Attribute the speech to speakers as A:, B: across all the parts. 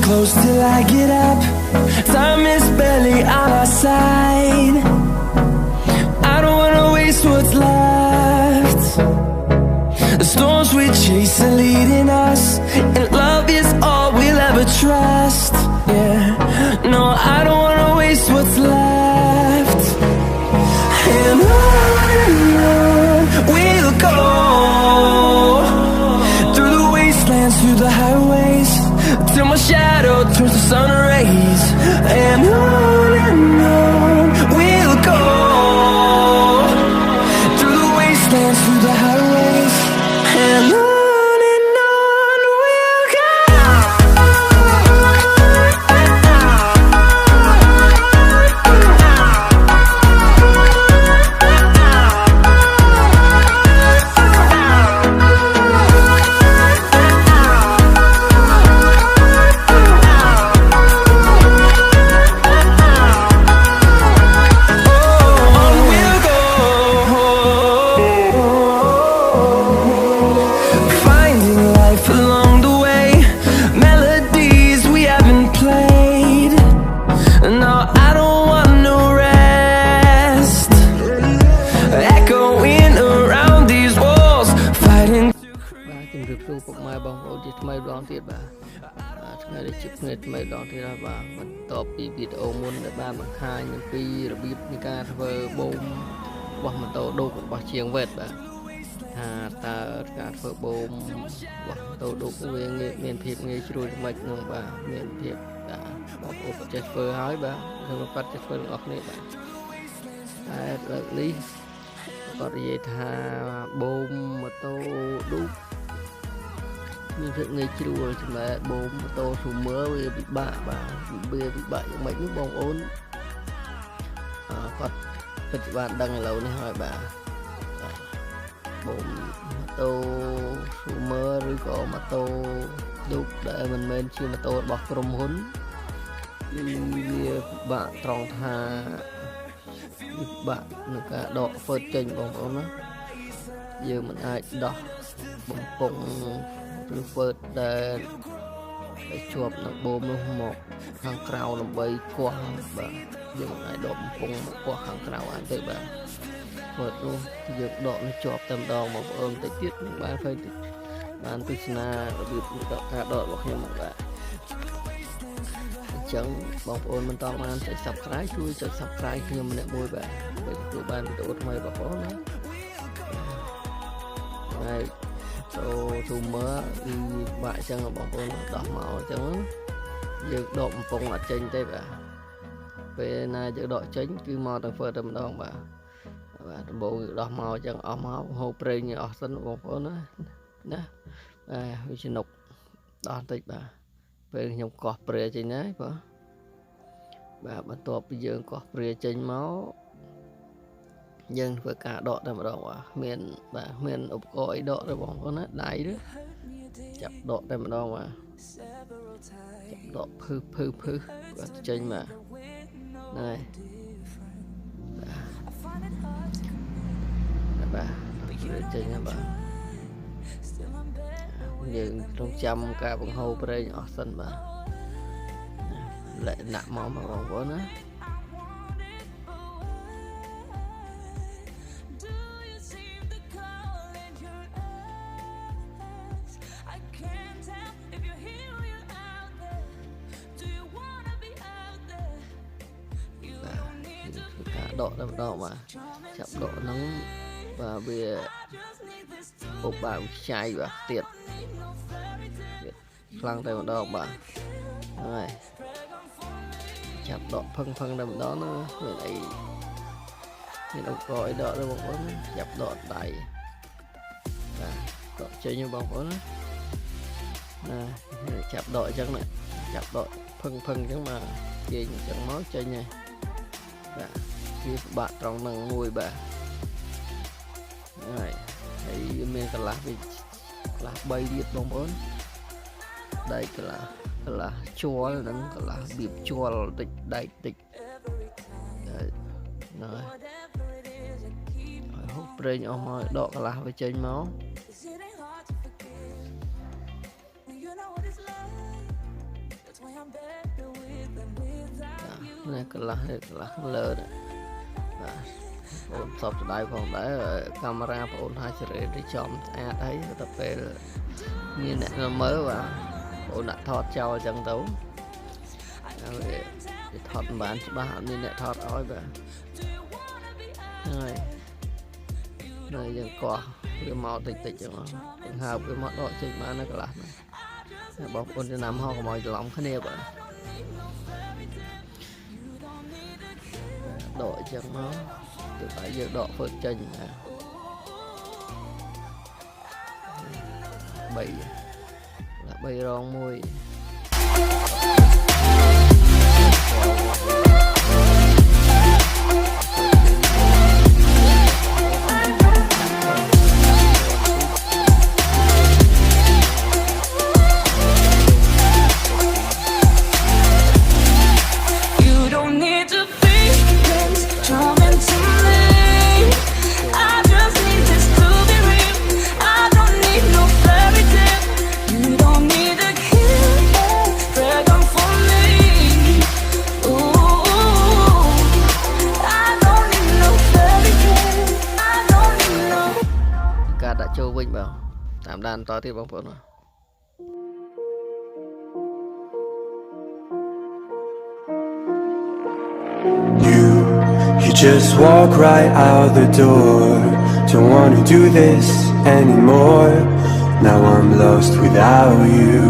A: close till I get up. Time is barely on our side. I don't wanna waste what's left. The storms we chase are leading us, and love is all we'll ever trust. Yeah, no, I don't wanna waste what's left. And on we'll go, through the wastelands, through the highways, till my shadow turns to sun rays. And on we'll go, through the wastelands, through the highways, and on we'll go. Mấy đoạn tiết bàថ្ងៃនេះជិះគ្នាថ្មីម្ដងទៀតហើយបាទបន្ទាប់ពីវីដេអូមុនដែលបានបង្ហាញអំពីរបៀបនៃការធ្វើបូមរបស់ម៉ូតូឌុបរបស់ជាងវេតបាទថាតើការធ្វើបូមរបស់ម៉ូតូឌុបវាមានភាពងាយស្រួលយ៉ាងម៉េចនោះបាទមានភាពបងប្អូនចេះធ្វើហើយបាទខ្ញុំក៏ចេះធ្វើទាំងអស់គ្នាបាទតែលើកនេះគាត់និយាយថាបូមម៉ូតូឌុបមានភាពងាយជ្រួលចំណែកបូមម៉ូតូ zoomer វាពិបាកបាទវាពិបាកយ៉ាងម៉េចនោះបងប្អូនគាត់ពិតជាបានដឹងឥឡូវនេះហើយបាទបូមម៉ូតូ zoomer ឬក៏ម៉ូតូឌុបដែលមិនមែនជាម៉ូតូរបស់ក្រុមហ៊ុនវាពិបាកត្រង់ថាវាពិបាកនឹងការដកហ្វឺតចេញបងប្អូនណាយើងមិនអាចដោះបំពង់ឬហ្វឺតដែលជាប់នឹងបូមនោះមកខាងក្រៅដើម្បីគាស់បាទយើងមិនអាចដកបំពង់មកគាស់ខាងក្រៅបានទេបាទហ្វឺតនោះយើងដកនេះជាប់តែម្ដងបងប្អូនតិចទៀតនឹងបានឃើញបានទស្សនារបៀបការដករបស់ខ្ញុំបាទអញ្ចឹងបងប្អូនមិនតបានចុច Subscribe ជួយចុច Subscribe ខ្ញុំម្នាក់មួយបាទដើម្បីទទួលបានវីដេអូថ្មីបងប្អូនណាហើយzoomer វាបាក់អញ្ចឹងបងប្អូនដោះមកអញ្ចឹងយើងដកបំពង់អត់ចេញទេបាទពេលណាយើងដកចេញគឺមកទាំងធ្វើតែម្ដងបាទដំបូងយើងដោះមកអញ្ចឹងអស់មកហូរប្រេងអស់សិនបងប្អូនណាវាឆ្នុកដោះបន្តិចបាទពេលខ្ញុំកោះព្រាចេញហើយបាទបន្ទាប់ពីយើងកោះព្រាចេញមកយើងធ្វើការដកតែម្ដងបាទមានឧបករណ៍អីដកទេបងប្អូនណាដៃឬចាប់ដកតែម្ដងបាទចាប់ដកភឺបាទចេញបាទនេះបាទចេញណាបាទយើងต้องចាំការបង្ហូរប្រេងអស់សិនបាទលាក់ដាក់មកបងប្អូនណាដកតែម្ដងបាទចាប់ដកហ្នឹងបាទវាពុកបាទខ្ចាយបាទទៀតខ្លាំងតែម្ដងបាទហើយចាប់ដកផឹងតែម្ដងណាមានអីមានឧបករណ៍អីដកទេបងប្អូនចាប់ដកដៃបាទដកចេញបងប្អូនណាចាប់ដកអញ្ចឹងណាចាប់ដកផឹងអញ្ចឹងមកគេអញ្ចឹងមកចេញហើយបាទវាពិបាកត្រង់ហ្នឹងមួយបាទហើយមានកន្លះវាកន្លះ3ទៀតបងប្អូនដៃកន្លះជួលនិងកន្លះបៀបជួលតិចដៃតិចហើយហូបប្រេងអស់មកដកកន្លះវាចេញមក này cái lá lơ đấy ổn sọc từ đây còn đấy camera ổn hai chỉ để chọn thấy tập về như này nó mới và ổn đã thọt cho chẳng tấu để thọt bán ba như này thọt ói về này giờ cỏ cái màu tịch cho nó hợp cái món đó trên má nó cái lát này bọc con cho nằm ho của mọi lòng khá nếp vậy đội chẳng nó từ tại giờ đọ phơi chân bầy là bầy rong môi đã châu vinh vào tạm đàn to tiếp bóng phượng rồi.
B: You just walk right out the door. Don't wanna do this anymore. Now I'm lost without you.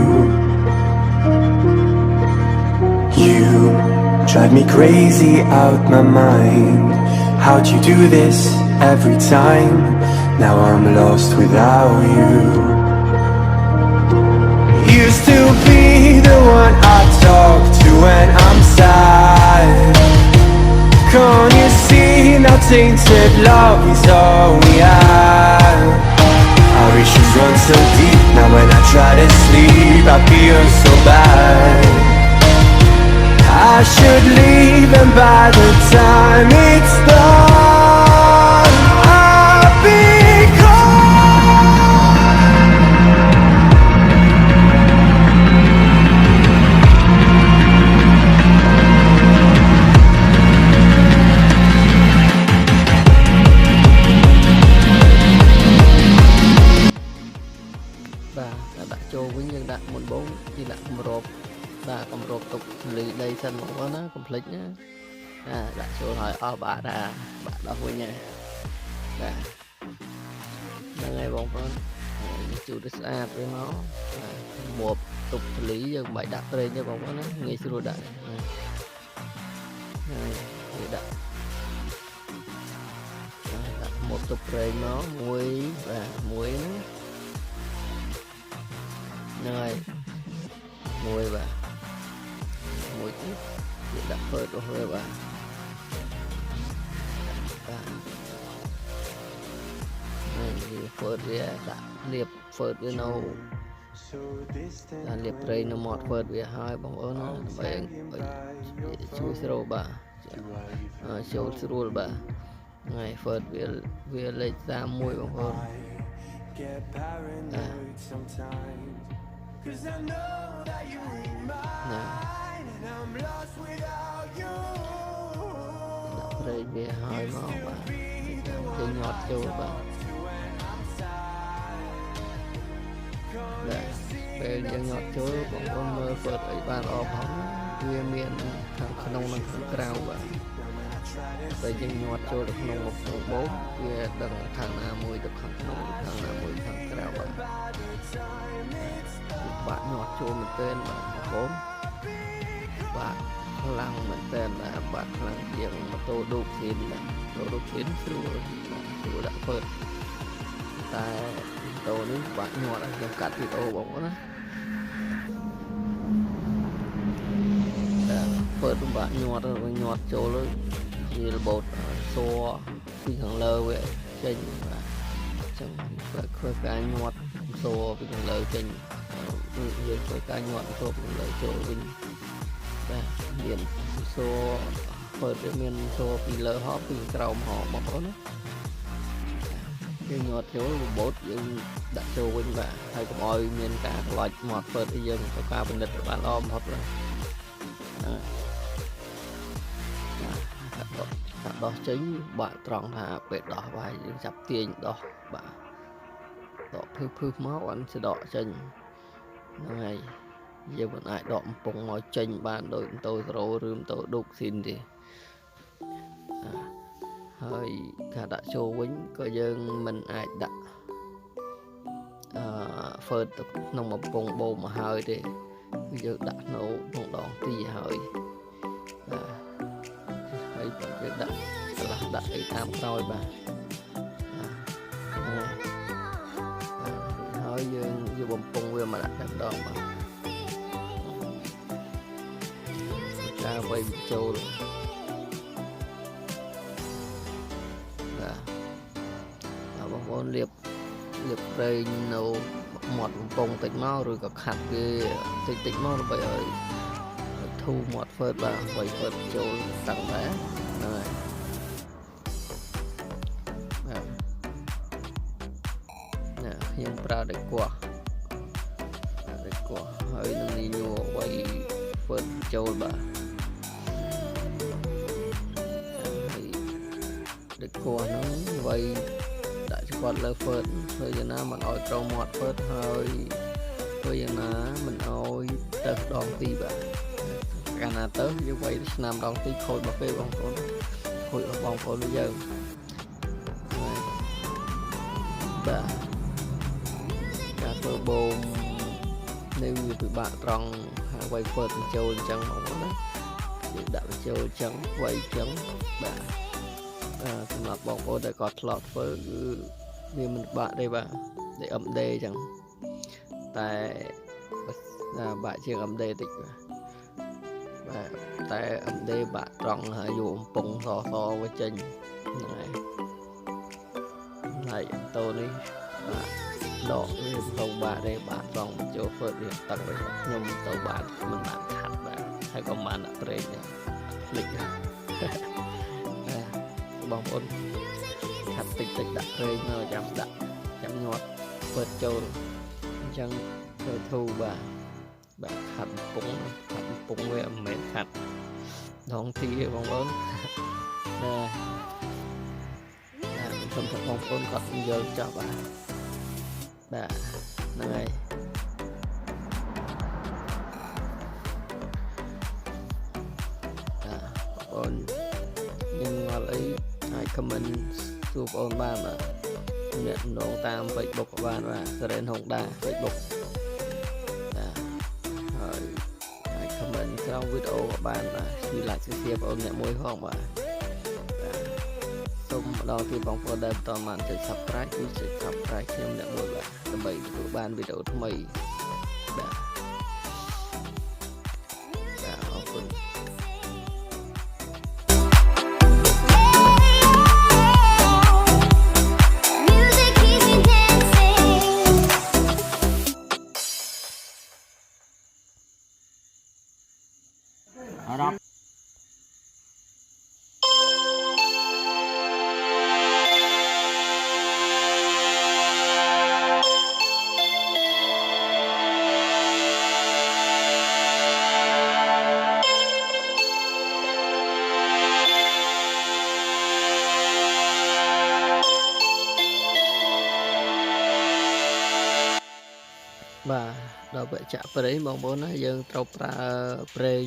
B: You drive me crazy out my mind. How'd you do this every time? Now I'm lost without you. Used to be the one I talk to when I'm sad. Can't you see now tainted love is all we have? Our issues run so deep. Now when I try to sleep I feel so bad. I should leave and by the time it's done I'll be
A: đã cho với nhân đặt 14 thì đặt cầm rộp tục lì đây sân một nó complete nhá đã cho hỏi bà đã bạn đó vui nha là ngày bóng con chủ đích xa với nó một tục lý dân bài đặt đây cho bóng nó nghe sư đại đặt một tục rơi nó muối và muối nơi muối và muối tiếp thì đặt phơi đồ hơi và thì phơi về đặt liệp phơi với nâu liệp rây nó mọt phơi về hai bóng ớn nó vậy chui siro bà chui siro bà ngày phơi về lấy ra muối bóng ớn đây về hơi máu bà cái nhọt cho bà về dân nhọt chối bọn con mơ phật ấy bàn ọp hóng kia miền thằng nông năng thằng cao bà về dân nhọt chối được nông một nông bốn kia đằng thằng nào mùi được thằng nông thằng nào mùi thằng cao bà bạn nhọt chối mình tên bà bốn bạn lăng mình tên là bạn lăng diện mà tô đục xin sửa đã phơi ta tô ní bạn nhọt là trong cắt thì tô bóng đó phơi trong bạn nhọt rồi nhọt chỗ luôn như là bột xô phi thằng lơ vậy trên và chẳng phải cái nhọt xô phi thằng lơ trên như phải cái nhọt xô phi thằng lơ chỗ vinh miền số phơi cái miền số phi lơ hóp phi cầu họ bỏ nó cái nhọt chỗ bột nhưng đã châu vinh và hay có mọi miền cả loại mọt phơi bây giờ có ca bên địch bạn om hết rồi ដោះចេញបាក់ត្រង់ថាពេលដោះបាយយើងចាប់ទាញដោះបាទដកភឺមកអត់ស្ដកចេញហ្នឹងហើយយើងមិនអាចដកកំពង់មកចេញបានដោយម៉ូតូ0ឬម៉ូតូឌុកស៊ីនទេហើយការដាក់ចូលវិញក៏យើងមិនអាចដាក់ហ្វឺតទៅក្នុងកំពង់បូមមកហើយទេគឺយើងដាក់ក្នុងដងទីហើយបាទហើយយើងដាក់អីតាមក្រោយបាទហើយយើងយកបំពង់វាមកដាក់តែម្ដងបាទការវៃចូលបាទបងប្អូនលាបប្រេងនៅមាត់បំពង់តិចមកឬក៏ខាត់វាតិចមកដើម្បីឲ្យធូរមាត់ហ្វឺតបាទវៃហ្វឺតចូលស្ទឹងដែរហ្នឹងហើយខ្ញុំប្រើដៃគោះហើយនឹងនេះញួរវៃហ្វឺតចូលបាទហើយដៃគោះហ្នឹងវៃដាក់ឆ្កត់លើហ្វឺតធ្វើយ៉ាងណាមិនឲ្យត្រង់មាត់ហ្វឺតហើយធ្វើយ៉ាងណាមិនឲ្យទៅដងទីបាទកាលណាទៅយើងវៃឆ្នាំដងទីខូចមកពេលបងប្អូនខូចរបស់បងប្អូនយើងបាទធ្វើបូមនៅវាពិបាកត្រង់ហើយវៃហ្វឺតបញ្ចូលអញ្ចឹងបងប្អូនណាយើងដាក់បញ្ចូលអញ្ចឹងវៃអញ្ចឹងបាទសម្រាប់បងប្អូនដែលគាត់ធ្លាប់ធ្វើគឺវាមិនបាក់ទេបាទតែអឹមដេអញ្ចឹងតែបាក់ជាងអឹមដេតិចបាទតែអឹមដេបាក់ត្រង់ហើយយកអំពង់សវាចេញហ្នឹងហើយតូននេះបាទដកវាទៅបាទទេបាទត្រង់ចូលហ្វឺតវាតឹងវិញខ្ញុំទៅបាទមិនបានខាត់បាទហើយក៏បានដាក់ប្រេងដែរភ្លេចបងប្អូនខាត់តិចដាក់ប្រេងមកចាំញាត់ហ្វឺតចូលអញ្ចឹងទៅធូរបាទខាត់កំពុងវាមិនមែនខាត់ដងទីទេបងប្អូនខ្ញុំថាបងប្អូនគាត់យល់ចប់បាទហ្នឹងហើយបងប្អូនយើងងល់អីអាច comment សួរបងប្អូនបានបាទអ្នកនងតាម Facebook ក៏បានបាទសរេនហុងដា Facebook ហើយអាច comment ក្រោមវីដេអូក៏បានបាទជួយ like share បងប្អូនអ្នកមួយផងបាទសូមម្ដងទៀតបងប្អូនដែលបន្តបានចុច Subscribe គឺចុច Subscribe ខ្ញុំអ្នកមួយបាទដើម្បីទទួលបានវីដេអូថ្មីបាទអរគុណបាទដល់ពេលចាក់ប្រេងបងប្អូនណាយើងត្រូវប្រើប្រេង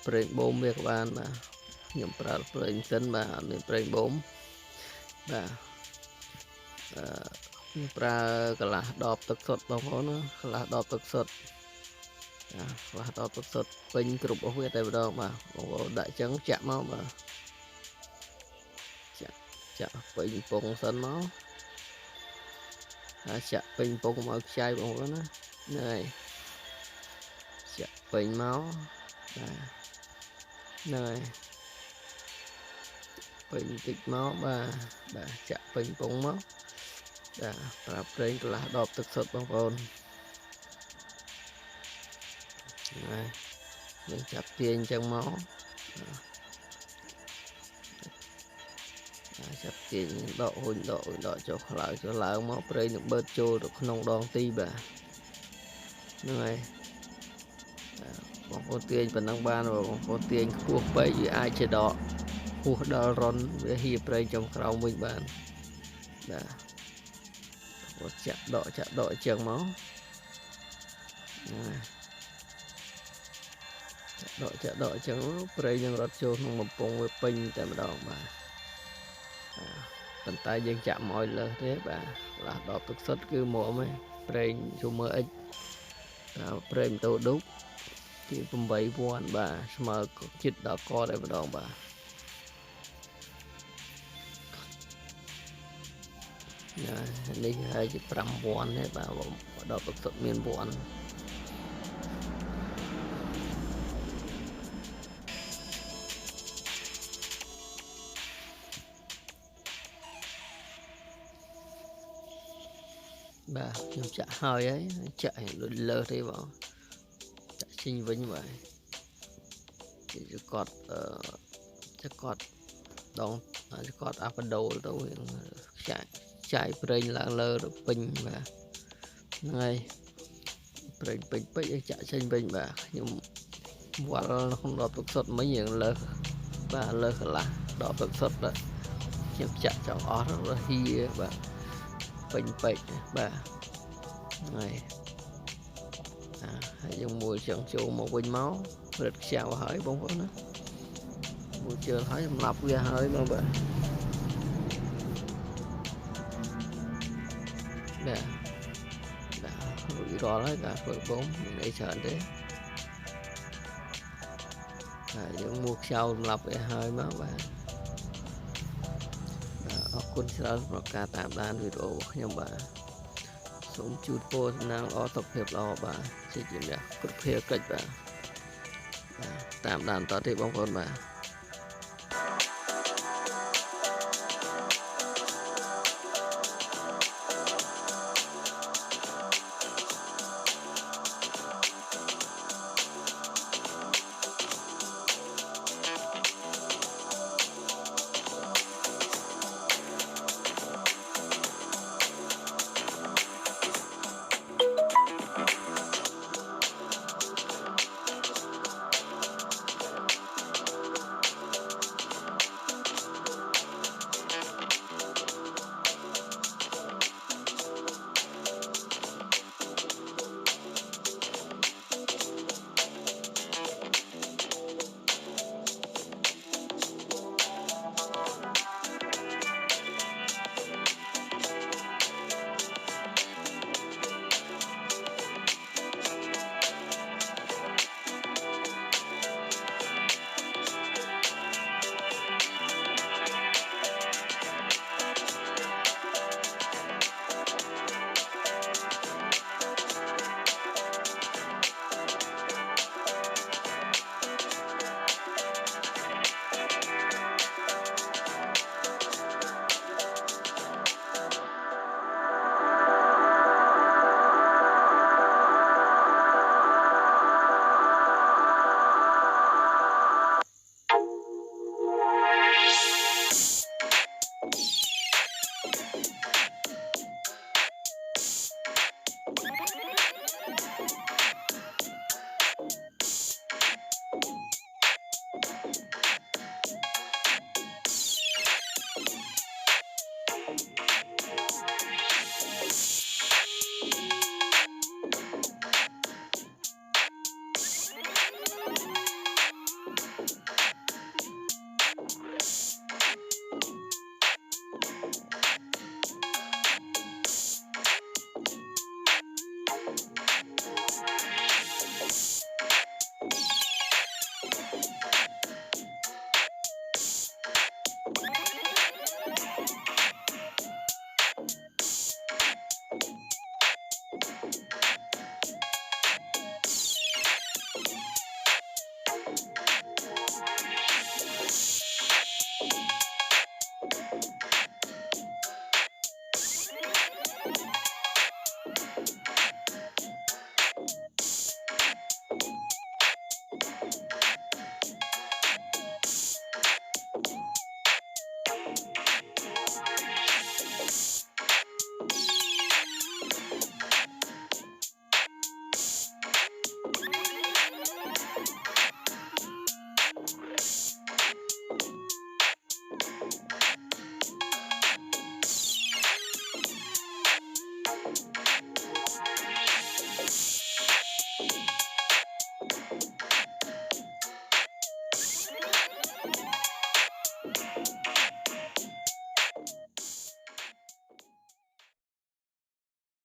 A: ប្រេងបូមវាក៏បានបាទខ្ញុំប្រើប្រេងសិនបាទអត់មានប្រេងបូមបាទខ្ញុំប្រើកន្លះដបទឹកសុទ្ធបងប្អូនណាកន្លះដបទឹកសុទ្ធកន្លះដបទឹកសុទ្ធពេញគ្រប់អស់វាតែម្ដងបាទបងប្អូនដាក់ចឹងចាក់មកបាទចាក់ពេញពងសិនមកចាក់ពេញពងមកខ្ចាយបងប្អូនណាហ្នឹងហើយចាក់ពេញមកបាទហ្នឹងហើយពេញតិចមកបាទចាក់ពេញពងមកប្រើប្រេងកន្លះដបទឹកសុទ្ធបងប្អូនហ្នឹងហើយយើងចាប់ទាញអញ្ចឹងមកចាប់ទាញដកហ៊ុញដកចុះឡើងមកប្រេងនឹងបឺតចូលទៅក្នុងដងទីបាទហ្នឹងហើយប បងប្អូនទាញប៉ុណ្ណឹងបានបងប្អូនទាញខ្ពស់ពេកវាអាចជាដកហួសដល់រុនវាហៀប្រេងចំក្រោមវិញបានបាទបងចាក់ដកអញ្ចឹងមកចាក់ដកអញ្ចឹងប្រេងនឹងរត់ចូលក្នុងបំពង់វាពេញតែម្ដងបាទប៉ុន្តែយើងចាក់មកឲ្យលើសទេបាទកន្លះដបទឹកសុទ្ធគឺមកហ្មងប្រេងzoomer x ប្រេងម៉ូតូឌុបពី8000បាទស្មើជិតដល់កតែម្ដងបាទនេះហើយជា5000ទេបាទដល់ទឹកសុទ្ធមាន1000បាទខ្ញុំចាក់ហើយចាក់ឲ្យលើសទេបងចាក់ចេញវិញបាទគេកត់ដងកត់អាប់ដូលទៅចាយប្រេងឡើងលើទៅពេញបាទហ្នឹងហើយប្រេងពេញពេកឲ្យចាក់ចេញវិញបាទខ្ញុំវល់ក្នុងដបទឹកសុទ្ធមិញយើងលើសបាទលើសកន្លះដបទឹកសុទ្ធបាទខ្ញុំចាក់ចង់អស់រហៀបាទពេញពេកបាទហើយហើយយើងមួយចង់ចូលមកវិញមកព្រឹកខ្ចៅហើយបងប្អូនណាមួយជើងហើយសម្រាប់វាហើយបងបាទរួចរាល់ហើយការធ្វើបូមមានអីច្រើនទេហើយយើងមកខ្ចៅសម្រាប់វាហើយមកបាទអរគុណច្រើនសម្រាប់ការតាមដានវីដេអូរបស់ខ្ញុំបាទសូមជូនពរសំណាងល្អសុខភាពល្អបាទជាជំនះគ្រប់ភារកិច្ចបាទតាមដានតទៅទេបងប្អូនបាទ